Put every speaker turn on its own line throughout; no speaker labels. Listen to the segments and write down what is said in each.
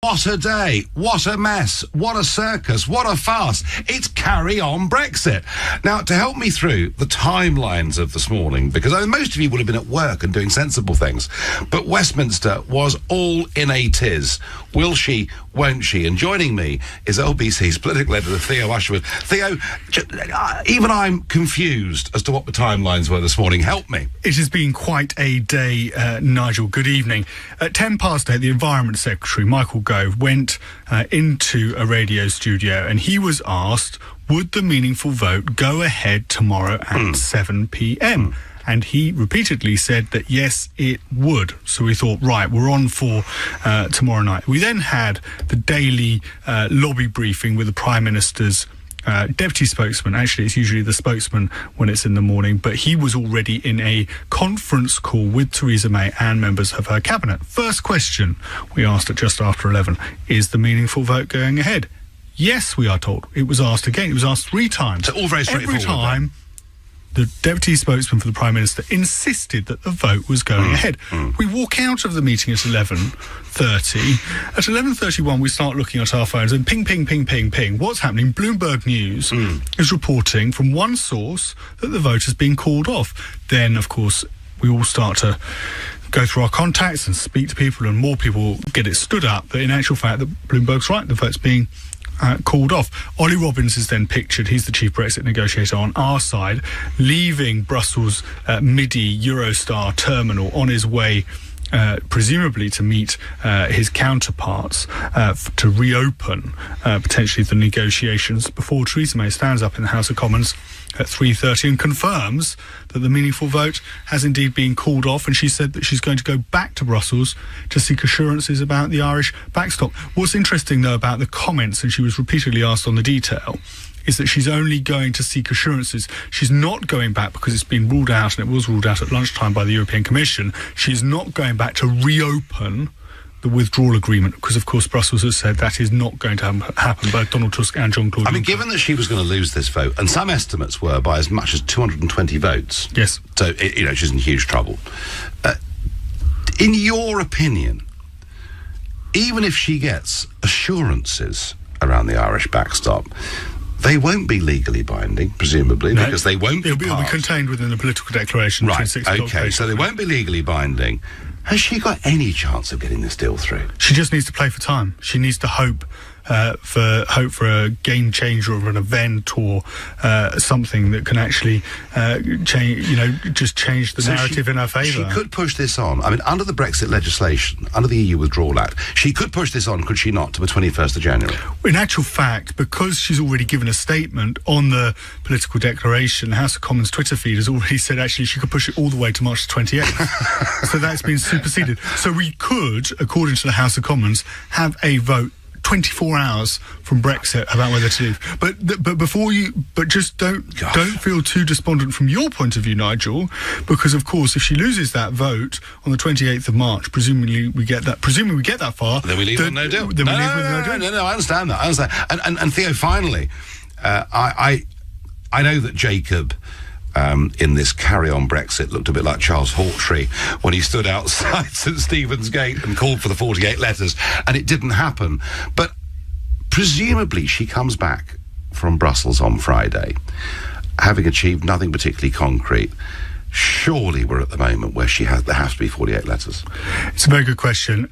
What a day, what a mess, what a circus, what a farce. It's carry on Brexit. Now, to help me through the timelines of this morning, because most of you would have been at work and doing sensible things, but Westminster was all in a tiz. Will she, won't she? And joining me is LBC's political editor, Theo Usherwood. Theo, even I'm confused as to what the timelines were this morning. Help me.
It has been quite a day, Nigel. Good evening. At 8:10, the Environment Secretary, Michael Gove, went into a radio studio and he was asked, would the meaningful vote go ahead tomorrow at 7 p.m? And he repeatedly said that yes, it would. So we thought, right, we're on for tomorrow night. We then had the daily lobby briefing with the Prime Minister's deputy spokesman. Actually, it's usually the spokesman when it's in the morning, but he was already in a conference call with Theresa May and members of her cabinet. First question we asked at just after 11, is the meaningful vote going ahead? Yes, we are told. It was asked again. It was asked 3 times.
So all very straightforward.
Every time, the deputy spokesman for the Prime Minister insisted that the vote was going ahead. We walk out of the meeting at 11:30. At 11:31, we start looking at our phones and ping, ping, ping, ping, ping. What's happening? Bloomberg News is reporting from one source that the vote has been called off. Then, of course, we all start to go through our contacts and speak to people, and more people get it stood up that in actual fact that Bloomberg's right, the vote's being called off. Ollie Robbins is then pictured, he's the chief Brexit negotiator on our side, leaving Brussels MIDI Eurostar terminal on his way presumably to meet his counterparts to reopen potentially the negotiations before Theresa May stands up in the House of Commons at 3:30 and confirms that the meaningful vote has indeed been called off, and she said that she's going to go back to Brussels to seek assurances about the Irish backstop. What's interesting, though, about the comments, and she was repeatedly asked on the detail, is that she's only going to seek assurances. She's not going back because it's been ruled out, and it was ruled out at lunchtime by the European Commission. She's not going back to reopen the withdrawal agreement, because of course Brussels has said that is not going to happen. Both Donald Tusk and Jean-Claude Juncker.
I mean, given that she was going to lose this vote, and some estimates were by as much as 220 votes.
Yes.
So, she's in huge trouble. In your opinion, even if she gets assurances around the Irish backstop, they won't be legally binding, presumably, because they won't
It'll be contained within the political declaration.
Right, okay, so they won't be legally binding. Has she got any chance of getting this deal through?
She just needs to play for time. She needs to hope for a game changer of an event or something that can actually change the narrative in her favour.
She could push this on. I mean, under the Brexit legislation, under the EU Withdrawal Act, she could push this on, could she not, to the 21st of January?
In actual fact, because she's already given a statement on the political declaration, the House of Commons Twitter feed has already said actually she could push it all the way to March the 28th. So that's been superseded. So we could, according to the House of Commons, have a vote 24 hours from Brexit about whether to leave. But just don't feel too despondent from your point of view, Nigel, because of course if she loses that vote on the 28th of March, presumably we get that far,
then we leave with no deal. No, I understand that. And Theo, finally, I know that Jacob in this carry-on Brexit looked a bit like Charles Hawtrey when he stood outside St Stephen's Gate and called for the 48 letters, and it didn't happen. But presumably she comes back from Brussels on Friday, having achieved nothing particularly concrete. Surely we're at the moment where there has to be 48 letters.
It's a very good question.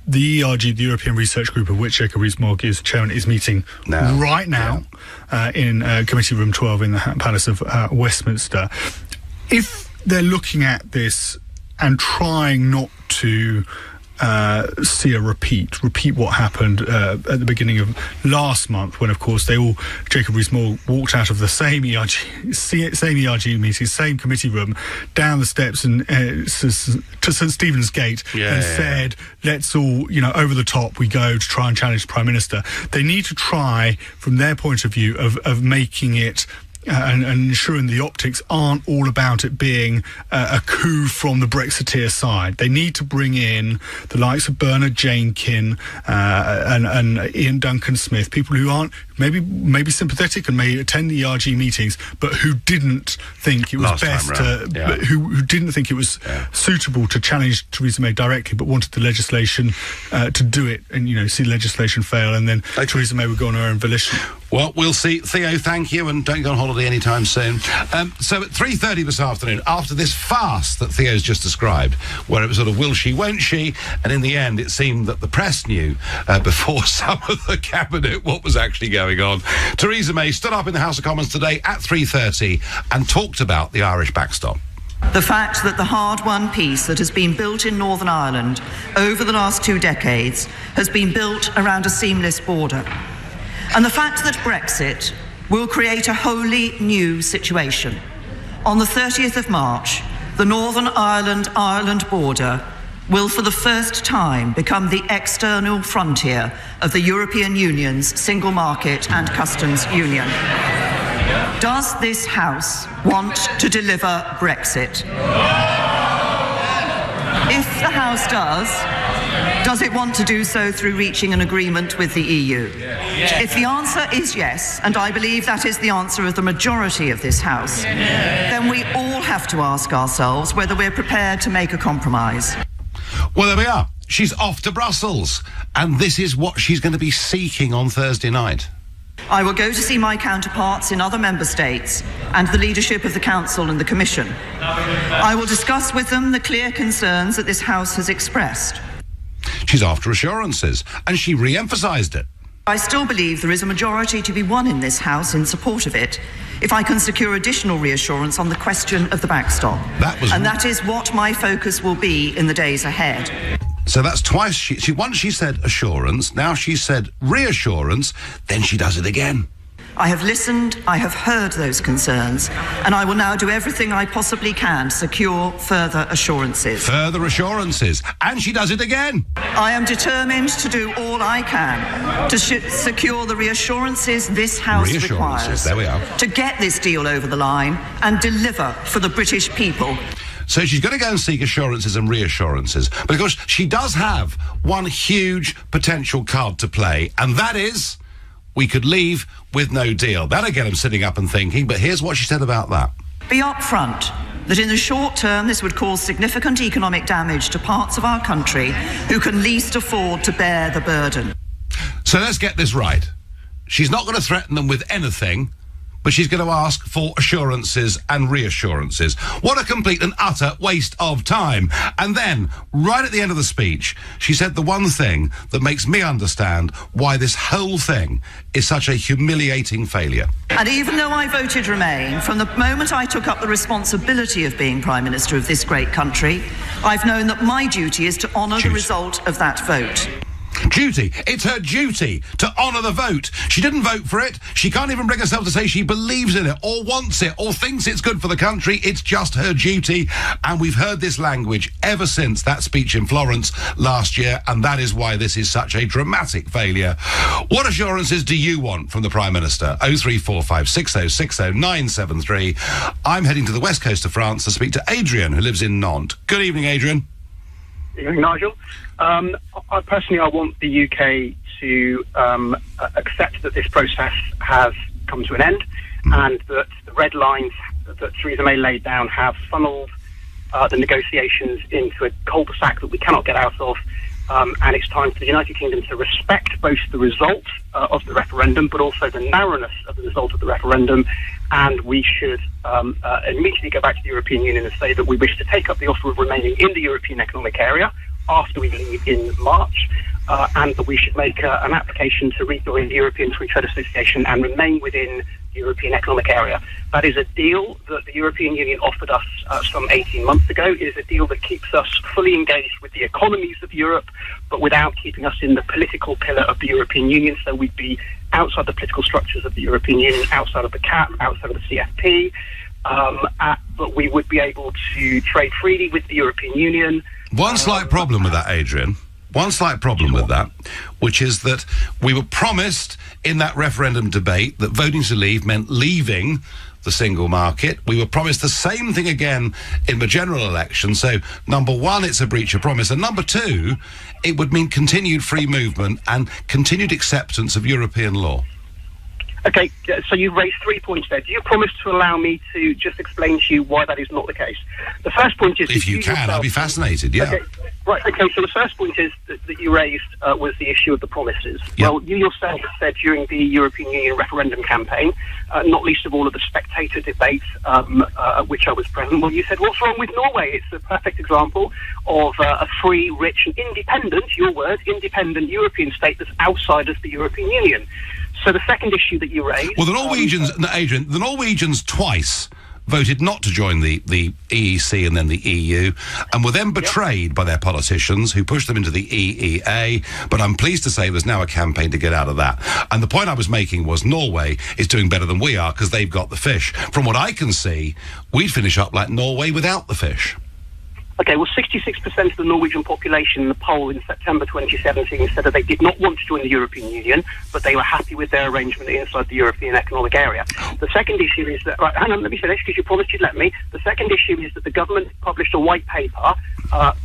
The ERG, the European Research Group, of which Jacob Rees-Mogg is chairman, is meeting right now in Committee Room 12 in the Palace of Westminster. If they're looking at this and trying not to see a repeat what happened at the beginning of last month, when of course Jacob Rees-Mogg walked out of the same ERG meeting, same committee room, down the steps and to St Stephen's Gate said, let's all, over the top we go to try and challenge the Prime Minister. They need to try, from their point of view, of making it and ensuring the optics aren't all about it being a coup from the Brexiteer side. They need to bring in the likes of Bernard Jenkin and Ian Duncan Smith, people who aren't maybe sympathetic and may attend the ERG meetings, but who didn't think it was who didn't think it was suitable to challenge Theresa May directly, but wanted the legislation to do it, and see legislation fail, and then Theresa May would go on her own volition.
Well, we'll see. Theo, thank you, and don't go on holiday anytime soon. So at 3:30 this afternoon, after this farce that Theo's just described, where it was sort of will she, won't she, and in the end it seemed that the press knew before some of the cabinet what was actually going on. Theresa May stood up in the House of Commons today at 3:30 and talked about the Irish backstop.
The fact that the hard-won peace that has been built in Northern Ireland over the last 2 decades has been built around a seamless border. And the fact that Brexit will create a wholly new situation. On the 30th of March, the Northern Ireland border will for the first time become the external frontier of the European Union's single market and customs union. Does this House want to deliver Brexit? If the House does it want to do so through reaching an agreement with the EU? If the answer is yes, and I believe that is the answer of the majority of this House, then we all have to ask ourselves whether we're prepared to make a compromise.
Well, there we are. She's off to Brussels, and this is what she's going to be seeking on Thursday night.
I will go to see my counterparts in other member states and the leadership of the Council and the Commission. I will discuss with them the clear concerns that this House has expressed.
She's after assurances, and she re-emphasised it.
I still believe there is a majority to be won in this House in support of it, if I can secure additional reassurance on the question of the backstop. That is what my focus will be in the days ahead.
So that's twice. Once she said assurance, now she said reassurance, then she does it again.
I have listened, I have heard those concerns, and I will now do everything I possibly can to secure further assurances.
Further assurances. And she does it again.
I am determined to do all I can to secure the reassurances this House requires.
There we are.
To get this deal over the line and deliver for the British people.
So she's going to go and seek assurances and reassurances. But of course, she does have one huge potential card to play, and that is we could leave with no deal. That'll get him sitting up and thinking, but here's what she said about that.
Be upfront that in the short term this would cause significant economic damage to parts of our country who can least afford to bear the burden.
So let's get this right. She's not going to threaten them with anything, but she's going to ask for assurances and reassurances. What a complete and utter waste of time. And then, right at the end of the speech, she said the one thing that makes me understand why this whole thing is such a humiliating failure.
And even though I voted Remain, from the moment I took up the responsibility of being Prime Minister of this great country, I've known that my duty is to honour the result of that vote.
Duty. It's her duty to honour the vote. She didn't vote for it. She can't even bring herself to say she believes in it or wants it or thinks it's good for the country. It's just her duty. And we've heard this language ever since that speech in Florence last year, and that is why this is such a dramatic failure. What assurances do you want from the Prime Minister? 0345 6060 973. I'm heading to the west coast of France to speak to Adrian, who lives in Nantes. Good evening, Adrian.
Good evening, Nigel. I personally want the UK to accept that this process has come to an end and that the red lines that Theresa May laid down have funneled the negotiations into a cul-de-sac that we cannot get out of, and it's time for the United Kingdom to respect both the result of the referendum but also the narrowness of the result of the referendum, and we should immediately go back to the European Union and say that we wish to take up the offer of remaining in the European Economic Area after we leave in March, and that we should make an application to rejoin the European Free Trade Association and remain within the European Economic Area. That is a deal that the European Union offered us some 18 months ago. It is a deal that keeps us fully engaged with the economies of Europe, but without keeping us in the political pillar of the European Union. So we'd be outside the political structures of the European Union, outside of the CAP, outside of the CFP, but we would be able to trade freely with the European Union.
One slight problem with that, Adrian. one slight problem with that, which is that we were promised in that referendum debate that voting to leave meant leaving the single market. We were promised the same thing again in the general election. So, number one, it's a breach of promise. And number two, it would mean continued free movement and continued acceptance of European law.
Okay, so you've raised 3 points there. Do you promise to allow me to just explain to you why that is not the case? The first point is...
If you can, I'll be fascinated, yeah.
Okay, right, okay, so the first point is that you raised was the issue of the promises.
Yep.
Well, you yourself said during the European Union referendum campaign, not least of all of the spectator debates at which I was present, well, you said, what's wrong with Norway? It's a perfect example of a free, rich and independent, your word, independent European state that's outside of the European Union. So the second issue that you raised...
Well, the Norwegians, Adrian, the Norwegians twice voted not to join the EEC and then the EU, and were then betrayed by their politicians who pushed them into the EEA. But I'm pleased to say there's now a campaign to get out of that. And the point I was making was Norway is doing better than we are because they've got the fish. From what I can see, we'd finish up like Norway without the fish.
Okay, well, 66% of the Norwegian population in the poll in September 2017 said that they did not want to join the European Union, but they were happy with their arrangement inside the European Economic Area. The second issue is that... Right, hang on, let me finish, because you promised you'd let me. The second issue is that the government published a white paper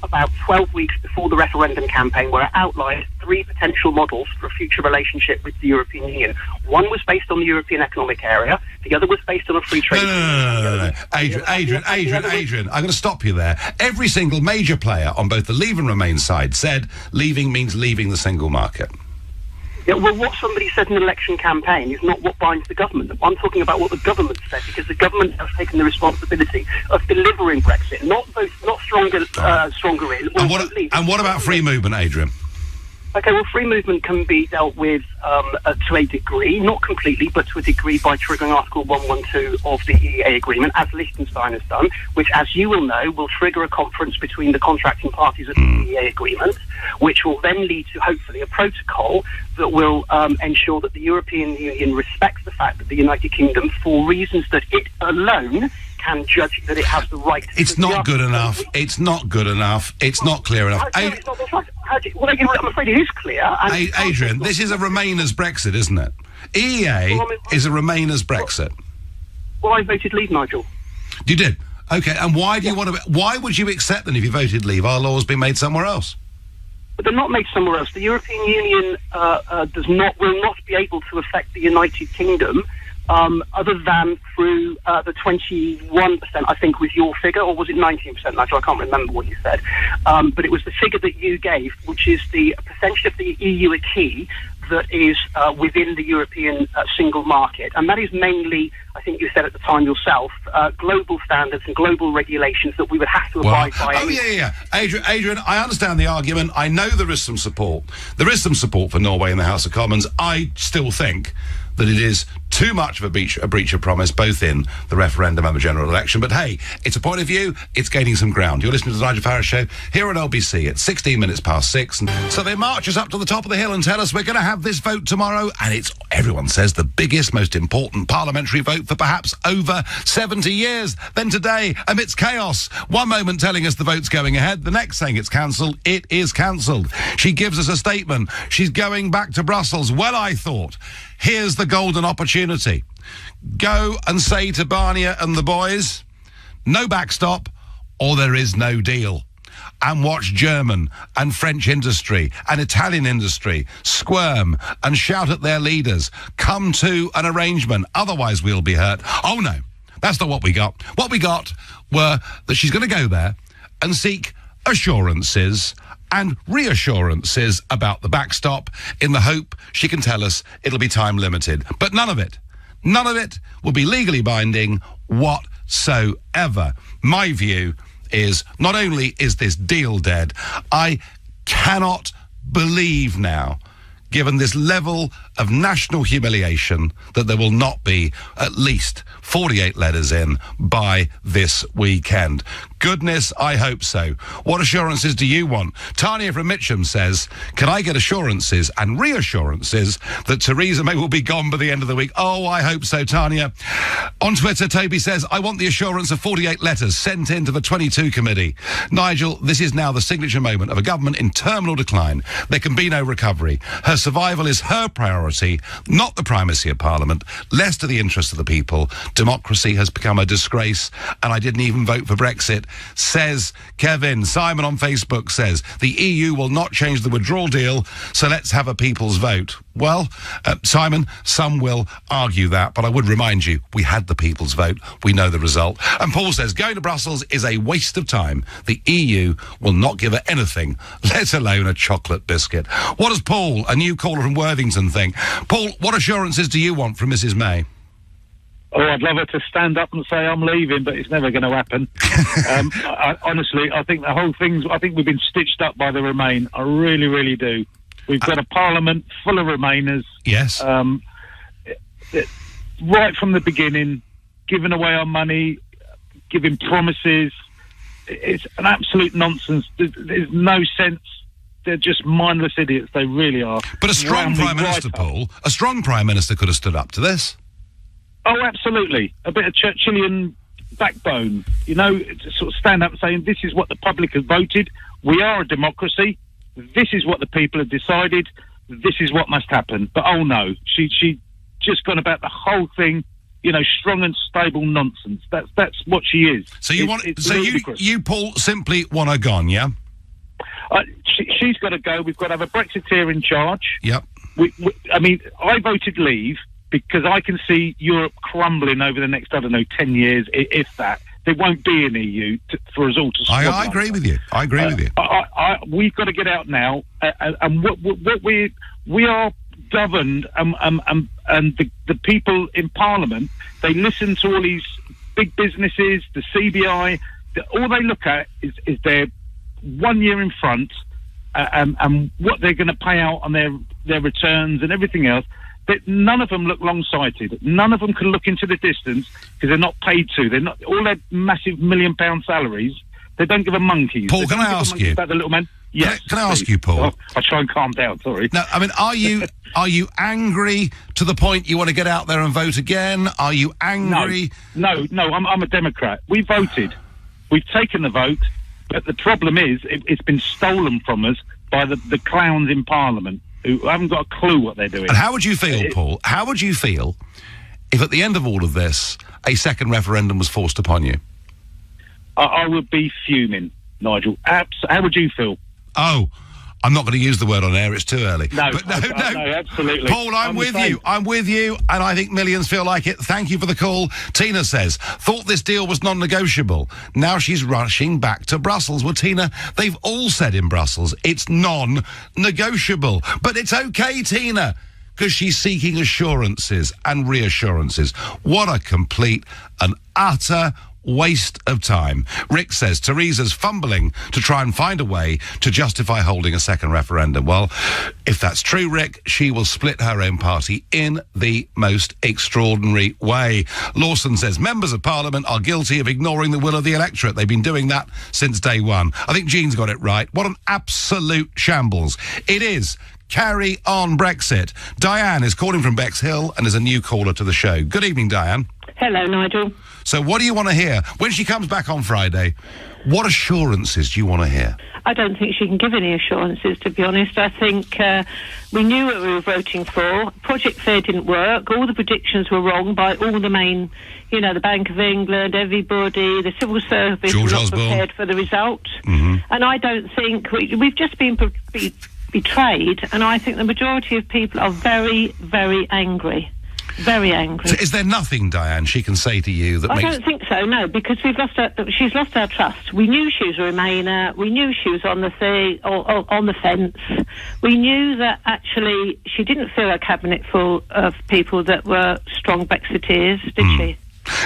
about 12 weeks before the referendum campaign where it outlined 3 potential models for a future relationship with the European Union. One was based on the European Economic Area. The other was based on a free trade...
No. Adrian, I'm going to stop you there. Every single major player on both the Leave and Remain side said leaving means leaving the single market.
Yeah, well, what somebody said in an election campaign is not what binds the government. I'm talking about what the government said, because the government has taken the responsibility of delivering Brexit, not stronger in.
And what about free movement, Adrian?
Okay, well, free movement can be dealt with to a degree, not completely, but to a degree by triggering Article 112 of the EEA agreement, as Liechtenstein has done, which, as you will know, will trigger a conference between the contracting parties of the EEA agreement, which will then lead to, hopefully, a protocol that will ensure that the European Union respects the fact that the United Kingdom, for reasons that it alone can judge that it has the right...
It's not good enough. It's not good enough. It's not clear enough.
I'm afraid it is clear.
Adrian, this is a Remainers Brexit, isn't it? EEA is a Remainers Brexit.
Well, I voted leave, Nigel.
You did? Okay, and why do you want to... Why would you accept then if you voted leave? Our laws being made somewhere else?
But they're not made somewhere else. The European Union will not be able to affect the United Kingdom other than through the 21%, I think, was your figure, or was it 19%, Nigel? I can't remember what you said. But it was the figure that you gave, which is the percentage of the EU acquis that is within the European single market. And that is mainly, I think you said at the time yourself, global standards and global regulations that we would have to abide by.
Oh, yeah. Adrian, I understand the argument. I know there is some support. There is some support for Norway in the House of Commons. I still think that it is too much of a breach of promise, both in the referendum and the general election. But hey, it's a point of view. It's gaining some ground. You're listening to the Nigel Farage Show here on LBC at 16 minutes past 6. And so they march us up to the top of the hill and tell us we're going to have this vote tomorrow. And it's, everyone says, the biggest, most important parliamentary vote for perhaps over 70 years. Then today, amidst chaos, one moment telling us the vote's going ahead, the next saying it's cancelled. It is cancelled. She gives us a statement. She's going back to Brussels. Well, I thought, here's the golden opportunity. Go and say to Barnier and the boys, no backstop or there is no deal. And watch German and French industry and Italian industry squirm and shout at their leaders, come to an arrangement, otherwise we'll be hurt. Oh no, that's not what we got. What we got were that she's going to go there and seek assurances and reassurances about the backstop in the hope she can tell us it'll be time limited. But none of it will be legally binding whatsoever. My view is not only is this deal dead, I cannot believe now, given this level of national humiliation, that there will not be at least 48 letters in by this weekend. Goodness, I hope so. What assurances do you want? Tanya from Mitcham says, can I get assurances and reassurances that Theresa May will be gone by the end of the week? Oh, I hope so, Tanya. On Twitter, Toby says, I want the assurance of 48 letters sent in to the 22 committee. Nigel, this is now the signature moment of a government in terminal decline. There can be no recovery. Her survival is her priority, not the primacy of Parliament. Less to the interest of the people. Democracy has become a disgrace, and I didn't even vote for Brexit, says Kevin. Simon on Facebook says, the EU will not change the withdrawal deal, so let's have a people's vote. Well, Simon, some will argue that, but I would remind you, we had the people's vote. We know the result. And Paul says, going to Brussels is a waste of time. The EU will not give her anything, let alone a chocolate biscuit. What does Paul, a new caller from Worthington, think? Paul, what assurances do you want from Mrs May?
Oh, I'd love her to stand up and say I'm leaving, but it's never going to happen. Honestly, I think the whole thing's... I think we've been stitched up by the Remain. I really, really do. We've got a parliament full of Remainers.
Yes.
Right from the beginning, giving away our money, giving promises. It's an absolute nonsense. There's no sense. They're just mindless idiots. They really are.
But a strong Prime Minister, Paul, a strong Prime Minister could have stood up to this.
Oh, absolutely. A bit of Churchillian backbone, you know, to sort of stand up and saying, this is what the public has voted. We are a democracy. This is what the people have decided. This is what must happen. But, oh, no, she just gone about the whole thing, you know, strong and stable nonsense. That's what she is.
So you, Paul, simply want her gone, yeah?
She's got to go. We've got to have a Brexiteer in charge.
Yep.
I mean, I voted leave because I can see Europe crumbling over the next, 10 years, if that. There won't be an EU for us all to squabble. I
agree with you. I agree with you.
We've got to get out now, and what we are governed, and the people in Parliament, they listen to all these big businesses, the CBI. All they look at is their 1 year in front, and what they're going to pay out on their returns and everything else. That none of them look long-sighted. None of them can look into the distance because they're not paid to. They're not all their massive £1 million salaries. They don't give a monkey.
Paul, can I ask you
about the little man? Yes.
Can I ask you, Paul?
I'll try and calm down. Sorry.
No, I mean, are you angry to the point you want to get out there and vote again? Are you angry?
No. I'm a Democrat. We voted. We've taken the vote, but the problem is it's been stolen from us by the clowns in Parliament, who haven't got a clue what they're doing.
And how would you feel, Paul? How would you feel if at the end of all of this, a second referendum was forced upon you?
I would be fuming, Nigel. How would you feel?
Oh, I'm not going to use the word on air. It's too early.
No, absolutely.
Paul, I'm with you. I'm with you, and I think millions feel like it. Thank you for the call. Tina says, thought this deal was non-negotiable. Now she's rushing back to Brussels. Well, Tina, they've all said in Brussels it's non-negotiable. But it's okay, Tina, because she's seeking assurances and reassurances. What a complete and utter waste of time. Rick says Theresa's fumbling to try and find a way to justify holding a second referendum. Well, if that's true, Rick, she will split her own party in the most extraordinary way. Lawson says members of Parliament are guilty of ignoring the will of the electorate. They've been doing that since day one. I think Jean's got it right. What an absolute shambles. It is. Carry on Brexit. Diane is calling from Bexhill and is a new caller to the show. Good evening, Diane.
Hello, Nigel.
So what do you want to hear? When she comes back on Friday, what assurances do you want to hear?
I don't think she can give any assurances, to be honest. I think we knew what we were voting for. Project Fair didn't work. All the predictions were wrong by all the main, you know, the Bank of England, everybody, the civil service was not prepared for the result. Mm-hmm. And I don't think... We've just been betrayed, and I think the majority of people are very, very angry. Very angry.
So is there nothing, Diane, she can say to you that
I don't think so, no, because she's lost our trust. We knew she was a Remainer. We knew she was on the fence. We knew that actually she didn't fill a cabinet full of people that were strong Brexiteers, did she?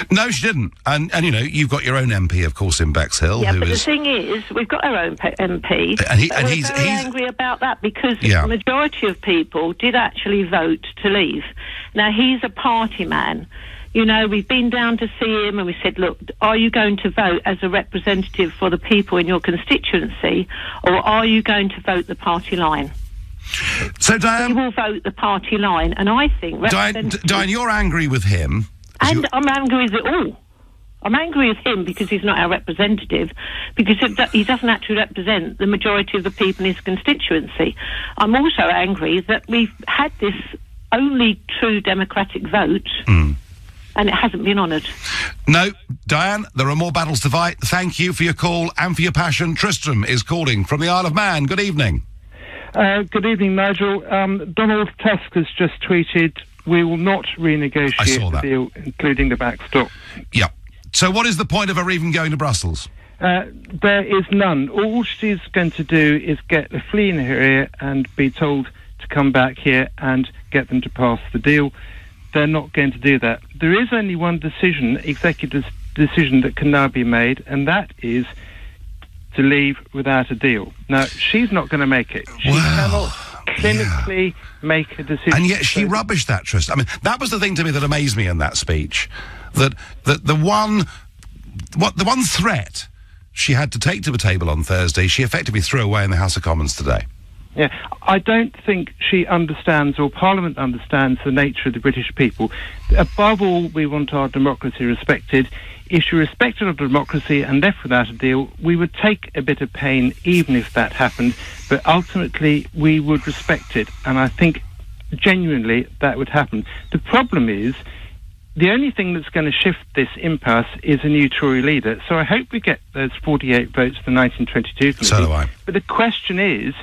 No, she didn't. And you know, you've got your own MP, of course, in Bexhill.
Yeah, but the thing is, we've got our own MP. And he's very angry about that because the majority of people did actually vote to leave. Now, he's a party man. You know, we've been down to see him and we said, look, are you going to vote as a representative for the people in your constituency, or are you going to vote the party line?
So, Diane...
We will vote the party line, and I think...
Diane, you're angry with him.
And I'm angry with it all. I'm angry with him because he's not our representative, because he doesn't actually represent the majority of the people in his constituency. I'm also angry that we've had this only true democratic vote, and it hasn't been honoured.
No, Diane, there are more battles to fight. Thank you for your call and for your passion. Tristram is calling from the Isle of Man. Good evening.
Good evening, Nigel. Donald Tusk has just tweeted, we will not renegotiate the deal, including the backstop.
Yeah. So what is the point of her even going to Brussels?
There is none. All she's going to do is get a flea in her ear and be told to come back here and get them to pass the deal. They're not going to do that. There is only one decision, executive decision, that can now be made, and that is to leave without a deal. Now, she's not going to make it. She cannot clinically make a decision.
And yet she rubbished that, Tristan. I mean, that was the thing to me that amazed me in that speech. That the one threat she had to take to the table on Thursday, she effectively threw away in the House of Commons today.
Yeah, I don't think she understands, or Parliament understands, the nature of the British people. Above all, we want our democracy respected. If she respected our democracy and left without a deal, we would take a bit of pain even if that happened, but ultimately we would respect it, and I think genuinely that would happen. The problem is, the only thing that's going to shift this impasse is a new Tory leader. So I hope we get those 48 votes for the 1922 committee.
So do I.
But the question is,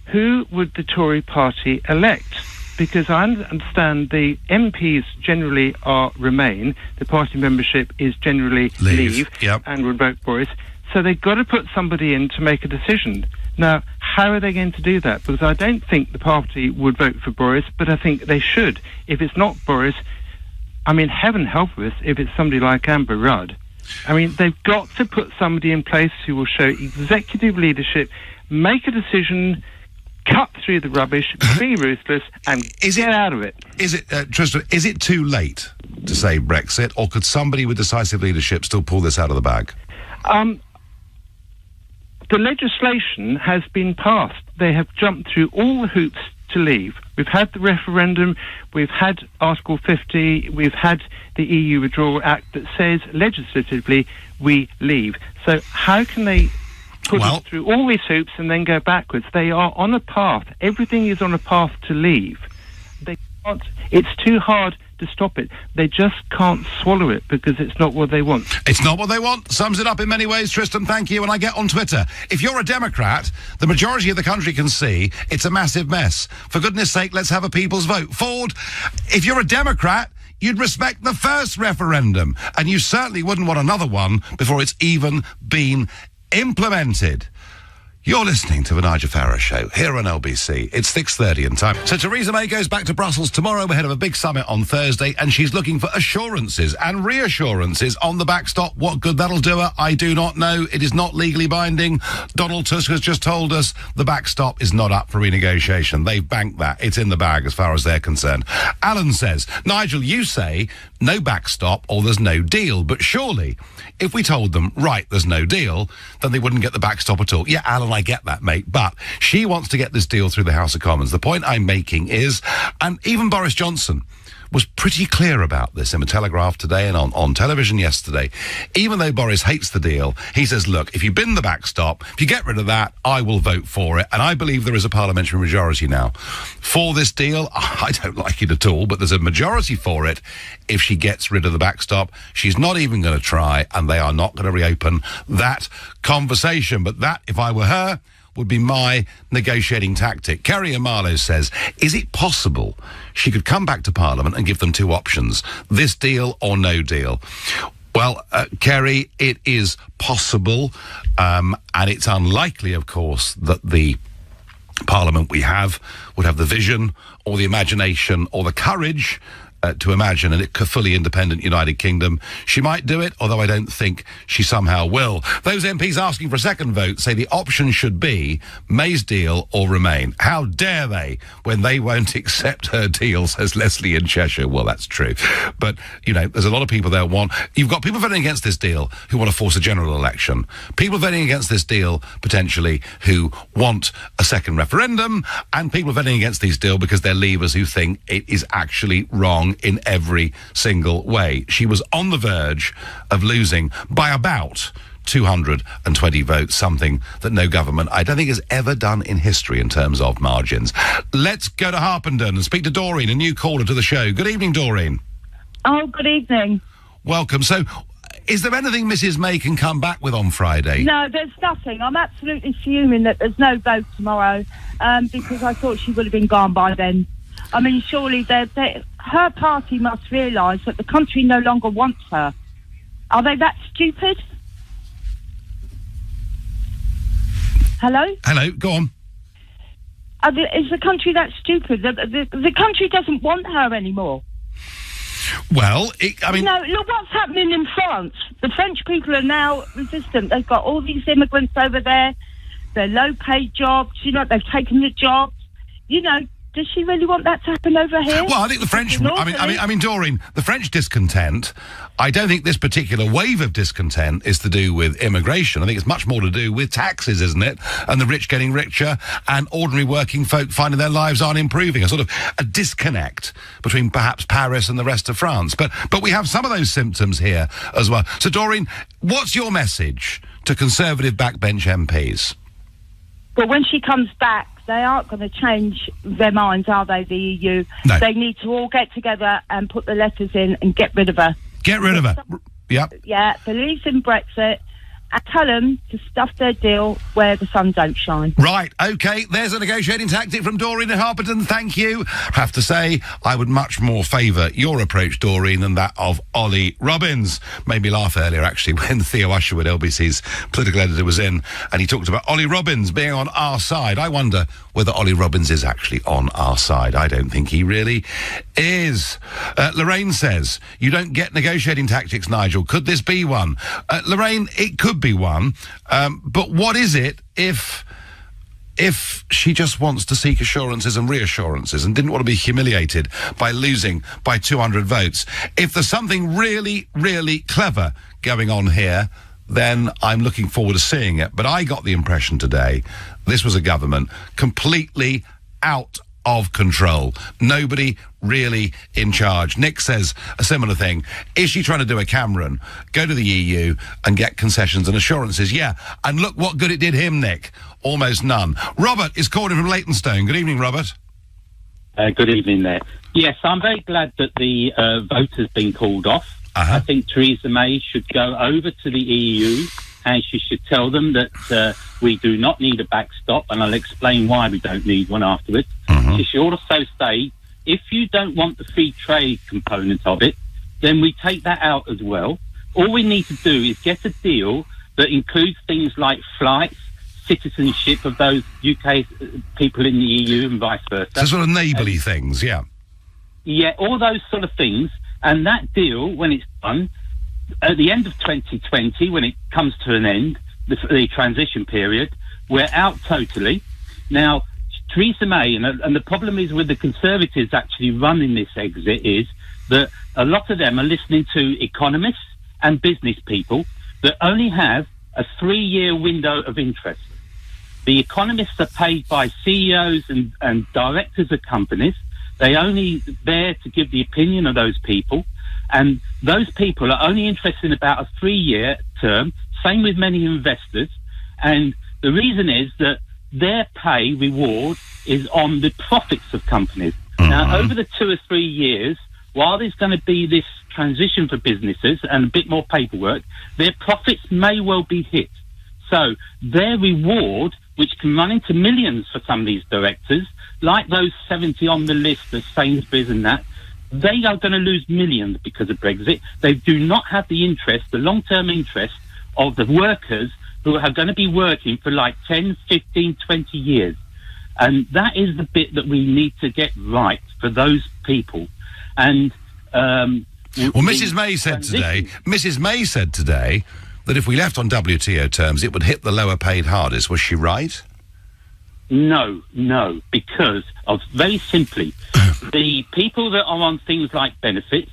who would the Tory party elect? Because I understand the MPs generally remain, the party membership is generally leave
yep.
and would vote Boris. So they've got to put somebody in to make a decision. Now, how are they going to do that? Because I don't think the party would vote for Boris, but I think they should. If it's not Boris, I mean, heaven help us if it's somebody like Amber Rudd. I mean, they've got to put somebody in place who will show executive leadership, make a decision, cut through the rubbish, be ruthless, and get out of it.
Is it, Tristan, is it too late to say Brexit, or could somebody with decisive leadership still pull this out of the bag?
The legislation has been passed. They have jumped through all the hoops to leave. We've had the referendum, we've had Article 50, we've had the EU Withdrawal Act that says legislatively we leave. So how can they put us through all these hoops and then go backwards? They are on a path. Everything is on a path to leave. They can't. It's too hard to stop it. They just can't swallow it because it's not what they want.
It's not what they want. Sums it up in many ways, Tristan. Thank you. And I get on Twitter. If you're a Democrat, the majority of the country can see it's a massive mess. For goodness sake, let's have a people's vote. Ford, if you're a Democrat, you'd respect the first referendum, and you certainly wouldn't want another one before it's even been implemented. You're listening to the Nigel Farage Show here on LBC. It's 6:30 in time. So Theresa May goes back to Brussels tomorrow ahead of a big summit on Thursday, and she's looking for assurances and reassurances on the backstop. What good that'll do her, I do not know. It is not legally binding. Donald Tusk has just told us the backstop is not up for renegotiation. They've banked that. It's in the bag as far as they're concerned. Alan says, Nigel, you say no backstop or there's no deal, but surely if we told them, right, there's no deal, then they wouldn't get the backstop at all. Yeah, Alan, I get that, mate, but she wants to get this deal through the House of Commons. The point I'm making is, and even Boris Johnson was pretty clear about this in the Telegraph today and on television yesterday. Even though Boris hates the deal, he says, look, if you bin the backstop, if you get rid of that, I will vote for it. And I believe there is a parliamentary majority now for this deal. I don't like it at all, but there's a majority for it if she gets rid of the backstop. She's not even going to try, and they are not going to reopen that conversation. But that, if I were her, would be my negotiating tactic. Kerry Amalo says, is it possible she could come back to Parliament and give them two options, this deal or no deal? Well, Kerry, it is possible, and it's unlikely, of course, that the Parliament we have would have the vision or the imagination or the courage to imagine a fully independent United Kingdom. She might do it, although I don't think she somehow will. Those MPs asking for a second vote say the option should be May's deal or Remain. How dare they when they won't accept her deal, says Leslie in Cheshire. Well, that's true. But, you know, there's a lot of people there you've got people voting against this deal who want to force a general election. People voting against this deal, potentially, who want a second referendum, and people voting against this deal because they're Leavers who think it is actually wrong in every single way. She was on the verge of losing by about 220 votes, something that no government, I don't think, has ever done in history in terms of margins. Let's go to Harpenden and speak to Doreen, a new caller to the show. Good evening, Doreen.
Oh, good evening.
Welcome. So, is there anything Mrs May can come back with on Friday?
No, there's nothing. I'm absolutely fuming that there's no vote tomorrow, because I thought she would have been gone by then. I mean, surely her party must realise that the country no longer wants her. Are they that stupid? Hello?
Hello, go on.
Is the country that stupid? The country doesn't want her anymore.
Well,
No, look what's happening in France. The French people are now resistant. They've got all these immigrants over there. They're low-paid jobs. You know, they've taken the jobs. You know, does she really want that to happen over here?
Well, I think the French... I mean, Doreen, the French discontent, I don't think this particular wave of discontent is to do with immigration. I think it's much more to do with taxes, isn't it? And the rich getting richer and ordinary working folk finding their lives aren't improving. A sort of a disconnect between perhaps Paris and the rest of France. But we have some of those symptoms here as well. So, Doreen, what's your message to Conservative backbench MPs?
Well, when she comes back, they aren't going to change their minds, are they, the EU?
No.
They need to all get together and put the letters in and get rid of her.
Get rid of her. Yep.
Yeah, believes in Brexit, and tell them to stuff their deal where the sun don't shine.
Right, OK, there's a negotiating tactic from Doreen in Harpenden, thank you. Have to say, I would much more favour your approach, Doreen, than that of Ollie Robbins. Made me laugh earlier, actually, when Theo Usherwood, LBC's political editor, was in, and he talked about Ollie Robbins being on our side. I wonder whether Ollie Robbins is actually on our side. I don't think he really is. Lorraine says, you don't get negotiating tactics, Nigel. Could this be one? Lorraine, it could be one, but what is it if she just wants to seek assurances and reassurances and didn't want to be humiliated by losing by 200 votes? If there's something really, really clever going on here, then I'm looking forward to seeing it. But I got the impression today this was a government completely out of control. Nobody really in charge. Nick says a similar thing. Is she trying to do a Cameron, go to the EU and get concessions and assurances? Yeah, and look what good it did him, Nick. Almost none. Robert is calling from Leytonstone. Good evening, Robert.
Good evening there. Yes, I'm very glad that the vote has been called off. I think Theresa May should go over to the EU and she should tell them that we do not need a backstop, and I'll explain why we don't need one afterwards. She should also say, if you don't want the free trade component of it, then we take that out as well. All we need to do is get a deal that includes things like flights, citizenship of those UK people in the EU and vice versa.
So sort of neighbourly things, yeah.
Yeah, all those sort of things. And that deal, when it's done, at the end of 2020, when it comes to an end, the transition period, we're out totally. Now, Theresa May, and the problem is with the Conservatives actually running this exit, is that a lot of them are listening to economists and business people that only have a 3-year window of interest. The economists are paid by CEOs and directors of companies. They're only there to give the opinion of those people. And those people are only interested in about a 3-year term. Same with many investors. And the reason is that their pay reward is on the profits of companies. Now, over the 2 or 3 years, while there's going to be this transition for businesses and a bit more paperwork, their profits may well be hit. So their reward, which can run into millions for some of these directors, like those 70 on the list of Sainsbury's and that, they are going to lose millions because of Brexit. They do not have the interest, the long-term interest of the workers who are going to be working for like 10, 15, 20 years. And that is the bit that we need to get right for those people. And
Well, Mrs. May said today that if we left on WTO terms, it would hit the lower paid hardest. Was she right?
No, because of very simply, the people that are on things like benefits,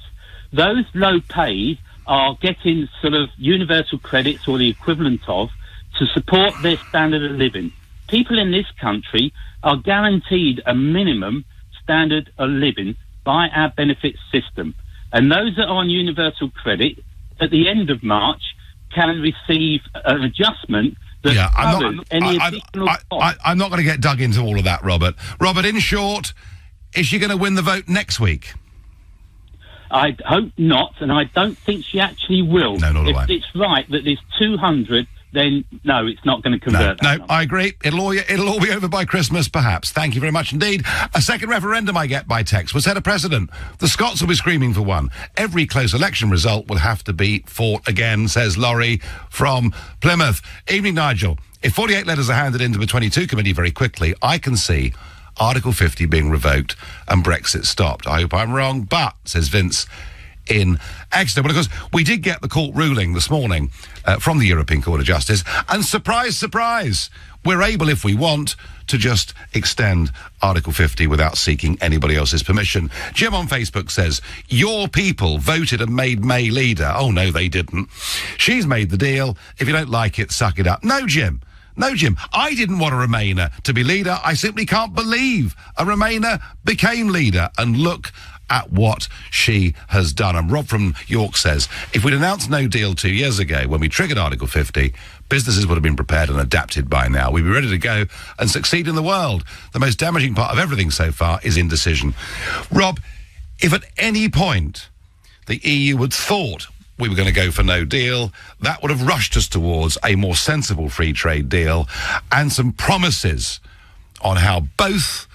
those low paid are getting sort of universal credits or the equivalent of to support their standard of living. People in this country are guaranteed a minimum standard of living by our benefits system. And those that are on universal credit at the end of March can receive an adjustment that covers any additional cost.
I'm not going to get dug into all of that, Robert. Robert, in short, is she going to win the vote next week?
I hope not, and I don't think she actually will.
No, nor do I.
If it's right that there's 200, then no, it's not going to convert.
No, I agree. It'll all be over by Christmas, perhaps. Thank you very much indeed. A second referendum I get by text will set a precedent. The Scots will be screaming for one. Every close election result will have to be fought again, says Laurie from Plymouth. Evening, Nigel. If 48 letters are handed into the 22 committee very quickly, I can see Article 50 being revoked and Brexit stopped. I hope I'm wrong, but, says Vince in Exeter. But, of course, we did get the court ruling this morning from the European Court of Justice, and surprise, surprise, we're able, if we want, to just extend Article 50 without seeking anybody else's permission. Jim on Facebook says, your people voted and made May leader. Oh, no, they didn't. She's made the deal. If you don't like it, suck it up. No, Jim. I didn't want a Remainer to be leader. I simply can't believe a Remainer became leader. And look at what she has done. And Rob from York says, if we'd announced no deal 2 years ago when we triggered Article 50, businesses would have been prepared and adapted by now. We'd be ready to go and succeed in the world. The most damaging part of everything so far is indecision. Rob, if at any point the EU had thought we were going to go for no deal, that would have rushed us towards a more sensible free trade deal and some promises on how both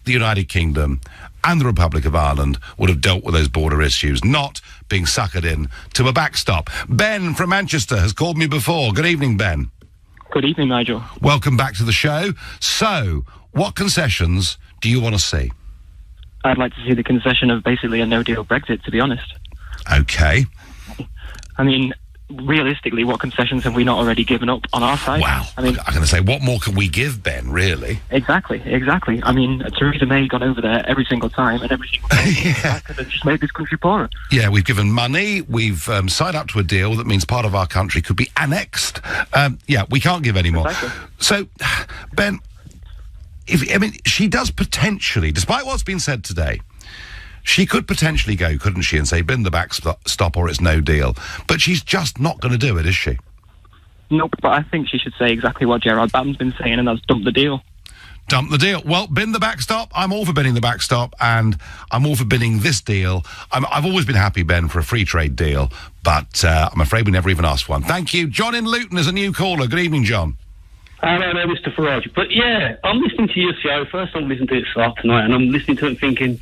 the United Kingdom and the Republic of Ireland would have dealt with those border issues, not being suckered in to a backstop. Ben from Manchester has called me before. Good evening, Ben.
Good evening, Nigel.
Welcome back to the show. So, what concessions do you want to see?
I'd like to see the concession of basically a no-deal Brexit, to be honest.
Okay.
I mean, realistically, what concessions have we not already given up on our side?
Wow.
I mean,
I'm going to say, what more can we give, Ben, really?
Exactly. I mean, Theresa May got over there every single time, and every single time
Yeah.
and just made this country poorer.
Yeah, we've given money, we've signed up to a deal that means part of our country could be annexed. Yeah, we can't give any more.
Exactly.
So, Ben, she does potentially, despite what's been said today, she could potentially go, couldn't she, and say, bin the backstop or it's no deal. But she's just not going to do it, is she?
Nope, but I think she should say exactly what Gerard Batten's been saying, and that's dump the deal.
Dump the deal. Well, bin the backstop. I'm all for binning the backstop, and I'm all for binning this deal. I've always been happy, Ben, for a free trade deal, but I'm afraid we never even asked for one. Thank you. John in Luton is a new caller. Good evening, John.
Hello there, Mr. Farage. But yeah, I'm listening to your show. First I'm listening to it this afternoon, and I'm listening to it thinking,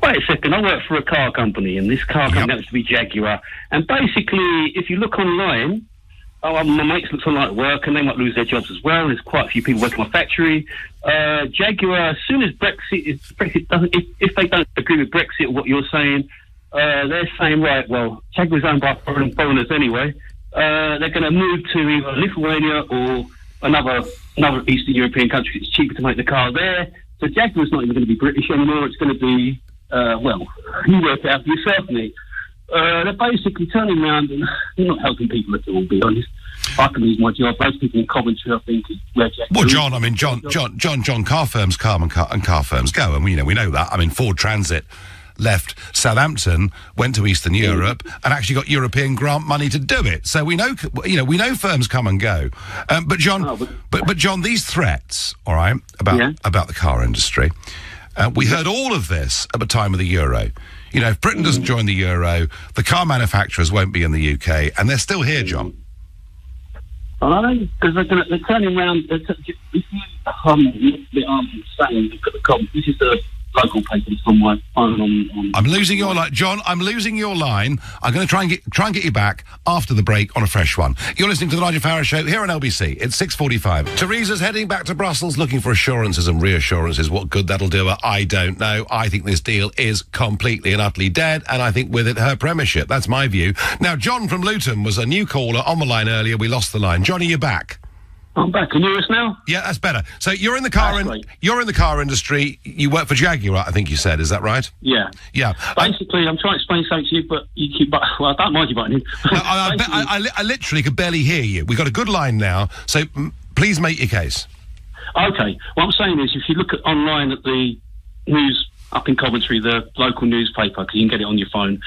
wait a second, I work for a car company, and this car company happens to be Jaguar. And basically, if you look online, my mates look online at work, and they might lose their jobs as well. There's quite a few people working in my factory. Jaguar, as soon as Brexit doesn't, if they don't agree with Brexit or what you're saying, they're saying, right, well, Jaguar's owned by foreigners anyway. They're going to move to either Lithuania or another Eastern European country. It's cheaper to make the car there. So Jaguar's not even going to be British anymore. It's going to be, you work it out for yourself, mate. They're basically turning around and they're not helping people at all, to be honest. I can lose my job. Those people in Coventry, I think, where Jaguar.
Well, John, I mean, John, car firms come and car firms go, and we know that. I mean, Ford Transit left Southampton, went to Eastern Europe, and actually got European grant money to do it. So we know firms come and go. But John, these threats, all right, about the car industry, we heard all of this at the time of the Euro. You know, if Britain doesn't join the Euro, the car manufacturers won't be in the UK, and they're still here, John.
I know, because they're turning around. If you saying, look at the comments. This is local papers on my phone.
I'm losing your line, John. I'm losing your line. I'm going to try and get you back after the break on a fresh one. You're listening to the Nigel Farage Show here on LBC. It's 6:45. Teresa's heading back to Brussels, looking for assurances and reassurances. What good that'll do her, I don't know. I think this deal is completely and utterly dead, and I think with it her premiership. That's my view. Now, John from Luton was a new caller on the line earlier. We lost the line. Johnny, you're back.
I'm back. Can you hear us now?
Yeah, that's better. So you're in the car. You're in the car industry. You work for Jaguar, I think you said. Is that right?
Yeah.
Yeah.
Basically, I'm trying to explain something to you, but you keep. Well, I don't mind you butting in.
No, I literally could barely hear you. We've got a good line now, so please make your case.
Okay. What I'm saying is, if you look online at the news up in Coventry, the local newspaper, because you can get it on your phone,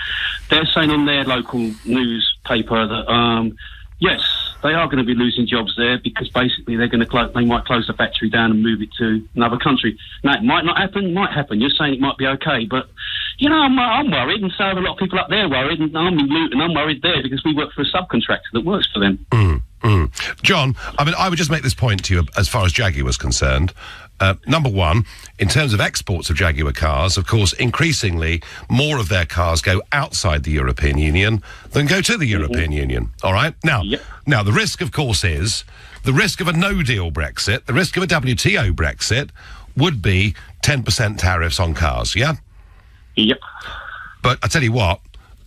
they're saying in their local newspaper that yes, they are going to be losing jobs there because basically they're going to they might close the factory down and move it to another country. Now, it might not happen, might happen. You're saying it might be okay, but, you know, I'm worried, and so are a lot of people up there worried, and I'm in Luton, I'm worried there because we work for a subcontractor that works for them.
John, I mean, I would just make this point to you as far as Jaguar was concerned. Number one, in terms of exports of Jaguar cars, of course, increasingly more of their cars go outside the European Union than go to the European Union. All right? Now, the risk, of course, is the risk of a no-deal Brexit, the risk of a WTO Brexit would be 10% tariffs on cars, yeah?
Yep.
But I tell you what,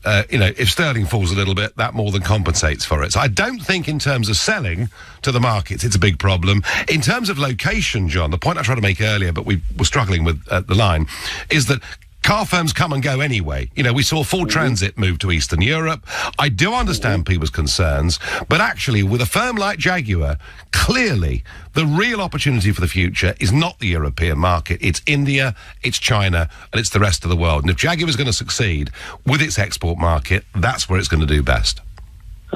if sterling falls a little bit, that more than compensates for it. So I don't think in terms of selling to the markets, it's a big problem. In terms of location, John, the point I tried to make earlier, but we were struggling with the line, is that car firms come and go anyway. You know, we saw Ford Transit move to Eastern Europe. I do understand people's concerns, but actually with a firm like Jaguar, clearly the real opportunity for the future is not the European market. It's India, it's China, and it's the rest of the world. And if Jaguar is going to succeed with its export market, that's where it's going to do best.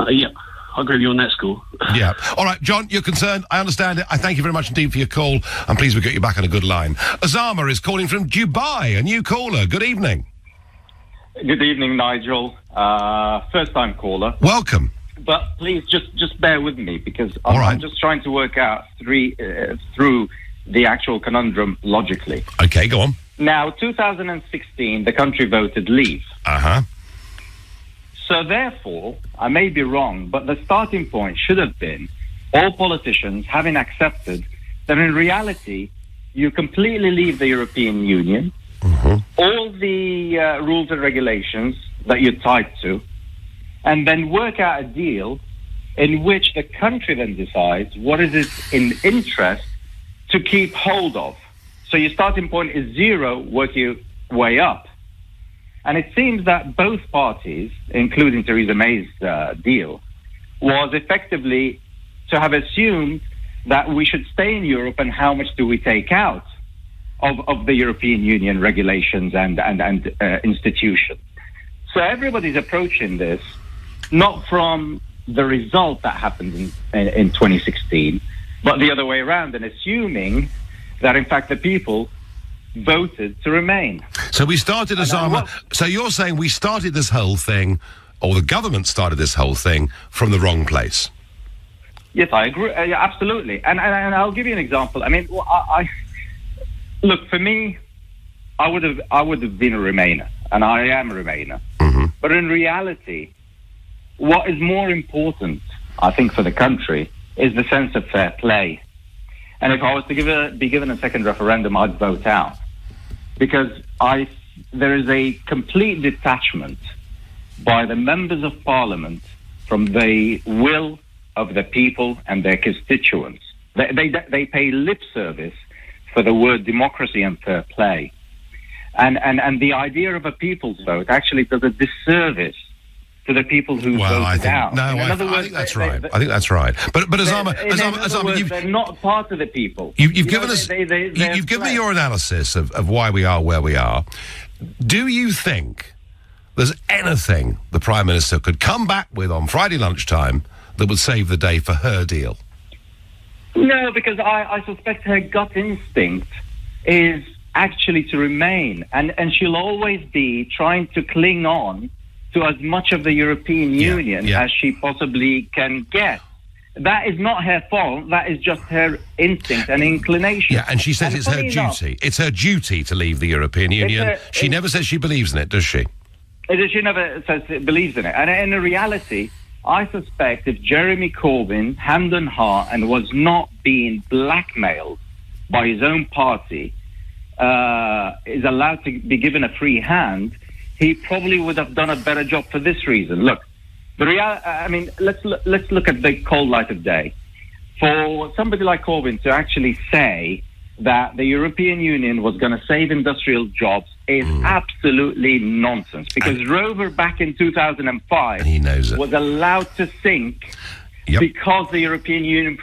Yeah. I agree with you on that score.
Yeah. All right, John, you're concerned. I understand it. I thank you very much indeed for your call. I'm pleased we got you back on a good line. Osama is calling from Dubai, a new caller. Good evening.
Good evening, Nigel. First-time caller.
Welcome.
But please, just bear with me, because I'm just trying to work out through the actual conundrum logically.
Okay, go on.
Now, 2016, the country voted leave.
Uh-huh.
So therefore, I may be wrong, but the starting point should have been all politicians having accepted that in reality, you completely leave the European Union, all the rules and regulations that you're tied to, and then work out a deal in which the country then decides what is its in interest to keep hold of. So your starting point is zero, work your way up. And it seems that both parties, including Theresa May's deal, was effectively to have assumed that we should stay in Europe and how much do we take out of the European Union regulations and institutions. So everybody's approaching this not from the result that happened in 2016, but the other way around, and assuming that, in fact, the people voted to remain.
So we started, Osama, so you're saying we started this whole thing, or the government started this whole thing, from the wrong place?
Yes, I agree, absolutely. And I'll give you an example. I mean, look, for me, I would have been a Remainer, and I am a Remainer. But in reality, what is more important, I think, for the country is the sense of fair play. And if I was to be given a second referendum, I'd vote out. Because there is a complete detachment by the members of Parliament from the will of the people and their constituents. They pay lip service for the word democracy and fair play. And the idea of a people's vote actually does a disservice to the people who voted out.
No, I think that's right. I think that's right. But Osama,
they're not part of the people.
You've given us. You've given me your analysis of why we are where we are. Do you think there's anything the Prime Minister could come back with on Friday lunchtime that would save the day for her deal?
No, because I suspect her gut instinct is actually to remain, and she'll always be trying to cling on to as much of the European Union as she possibly can get, that is not her fault. That is just her instinct and inclination.
Yeah, and she says it's her
funny enough,
duty. It's her duty to leave the European Union. She never says she believes in it, does she?
She never says it believes in it. And in reality, I suspect if Jeremy Corbyn, hand on heart, and was not being blackmailed by his own party, is allowed to be given a free hand, he probably would have done a better job for this reason. Look, let's look at the cold light of day. For somebody like Corbyn to actually say that the European Union was going to save industrial jobs is absolutely nonsense. Because Rover back in 2005
he knows it.
was allowed to sink because the European Union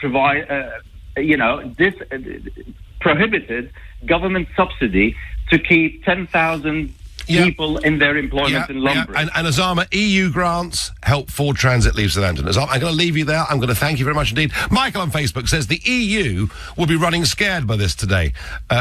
prohibited government subsidy to keep 10,000 people in their employment in London.
And Osama, EU grants help Ford Transit leave Southampton. Osama, I'm going to leave you there. I'm going to thank you very much indeed. Michael on Facebook says the EU will be running scared by this today.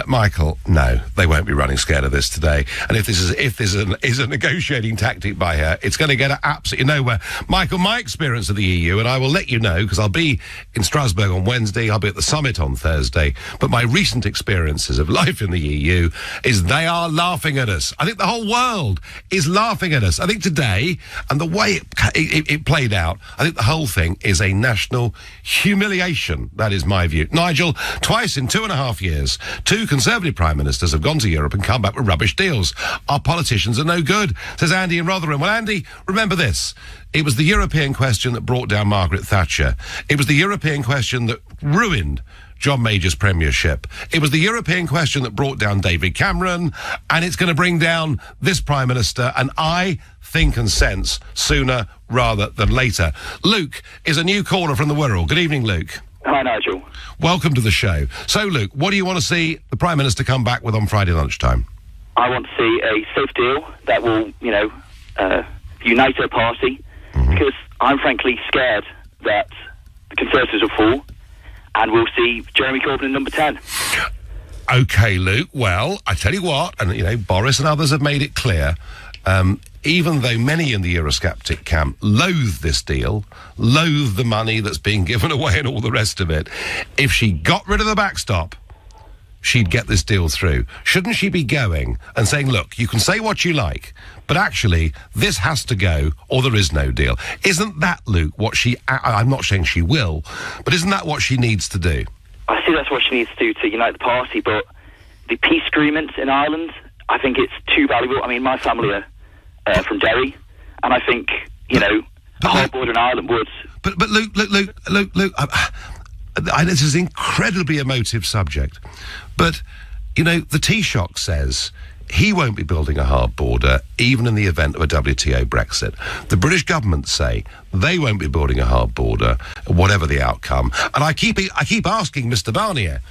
Michael, no, they won't be running scared of this today. And if this is a negotiating tactic by her, it's going to get her absolutely nowhere. Michael, my experience of the EU, and I will let you know because I'll be in Strasbourg on Wednesday, I'll be at the summit on Thursday, but my recent experiences of life in the EU is they are laughing at us. I think the whole world is laughing at us. I think today, and the way it played out, I think the whole thing is a national humiliation. That is my view. Nigel, twice in 2.5 years, 2 Conservative Prime Ministers have gone to Europe and come back with rubbish deals. Our politicians are no good, says Andy in Rotherham. Well, Andy, remember this. It was the European question that brought down Margaret Thatcher. It was the European question that ruined John Major's premiership. It was the European question that brought down David Cameron, and it's going to bring down this Prime Minister, and I think and sense sooner rather than later. Luke is a new caller from the Wirral. Good evening, Luke.
Hi, Nigel.
Welcome to the show. So, Luke, what do you want to see the Prime Minister come back with on Friday lunchtime?
I want to see a safe deal that will, unite our party, because I'm frankly scared that the Conservatives will fall, and we'll see Jeremy Corbyn in number 10.
OK, Luke. Well, I tell you what, and, Boris and others have made it clear, even though many in the Eurosceptic camp loathe this deal, loathe the money that's being given away and all the rest of it, if she got rid of the backstop, she'd get this deal through. Shouldn't she be going and saying, look, you can say what you like, but actually, this has to go or there is no deal? Isn't that, Luke, what I'm not saying she will, but isn't that what she needs to do?
I see that's what she needs to do to unite the party, but the peace agreement in Ireland, I think it's too valuable. I mean, my family are from Derry, and I think, a hard border in Ireland would...
But Luke, this is an incredibly emotive subject, but, the Taoiseach says he won't be building a hard border even in the event of a WTO Brexit. The British government say they won't be building a hard border, whatever the outcome. And I keep asking Mr. Barnier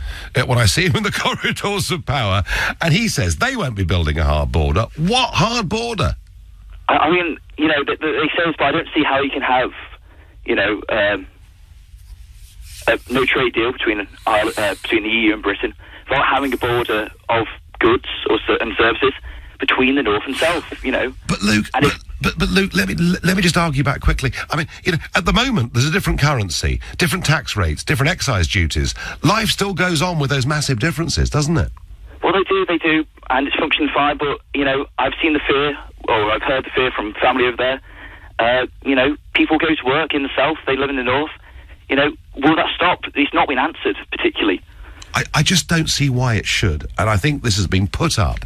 when I see him in the corridors of power, and he says they won't be building a hard border. What hard border?
I mean, they say this, but I don't see how you can have, a no trade deal between the EU and Britain without having a border of goods and services between the north and south.
But Luke, but Luke, let me just argue back quickly. I mean, at the moment there's a different currency, different tax rates, different excise duties. Life still goes on with those massive differences, doesn't it?
Well, they do, and it's functioning fine. But I've seen the fear, or I've heard the fear from family over there. People go to work in the south, they live in the north. Will that stop? It's not been answered particularly.
I just don't see why it should, and I think this has been put up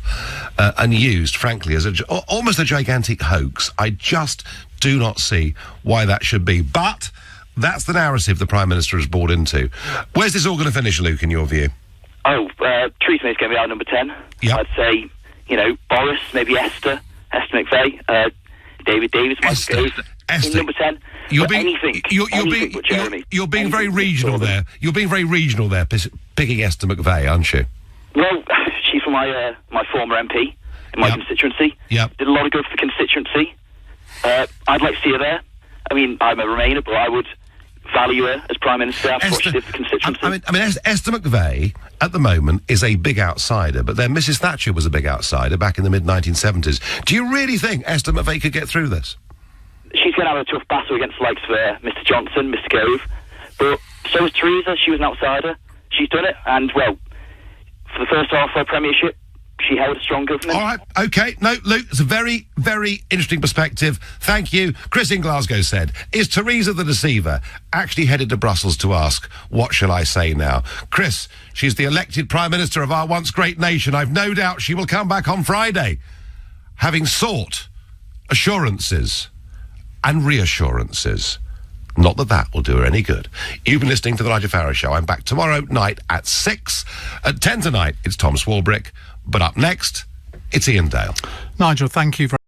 and used, frankly, as almost a gigantic hoax. I just do not see why that should be. But that's the narrative the Prime Minister has bought into. Where's this all going to finish, Luke, in your view?
Theresa May's going to be our number 10.
Yep.
I'd say, Boris, maybe Esther McVeigh, David Davis might go in number 10.
You're being very regional there. You're being very regional there, picking Esther McVeigh, aren't you?
Well, she's from my former MP in my constituency.
Yep.
Did a lot of good for the constituency. I'd like to see her there. I mean, I'm a Remainer, but I would value her as Prime Minister after what she did for the constituency.
I mean, Esther McVeigh, at the moment, is a big outsider, but then Mrs. Thatcher was a big outsider back in the mid-1970s. Do you really think Esther McVeigh could get through this?
She's going to have a tough battle against the likes of Mr. Johnson, Mr. Gove, But so was Theresa. She was an outsider. She's done it, and, well, for the first half of her premiership, she held a strong government.
All right, OK. No, Luke, it's a very, very interesting perspective. Thank you. Chris in Glasgow said, is Theresa the deceiver actually headed to Brussels to ask, what shall I say now? Chris, she's the elected Prime Minister of our once great nation. I've no doubt she will come back on Friday, having sought assurances and reassurances. Not that that will do her any good. You've been listening to The Nigel Farage Show. I'm back tomorrow night at 6. At 10 tonight, it's Tom Swarbrick. But up next, it's Ian Dale.
Nigel, thank you very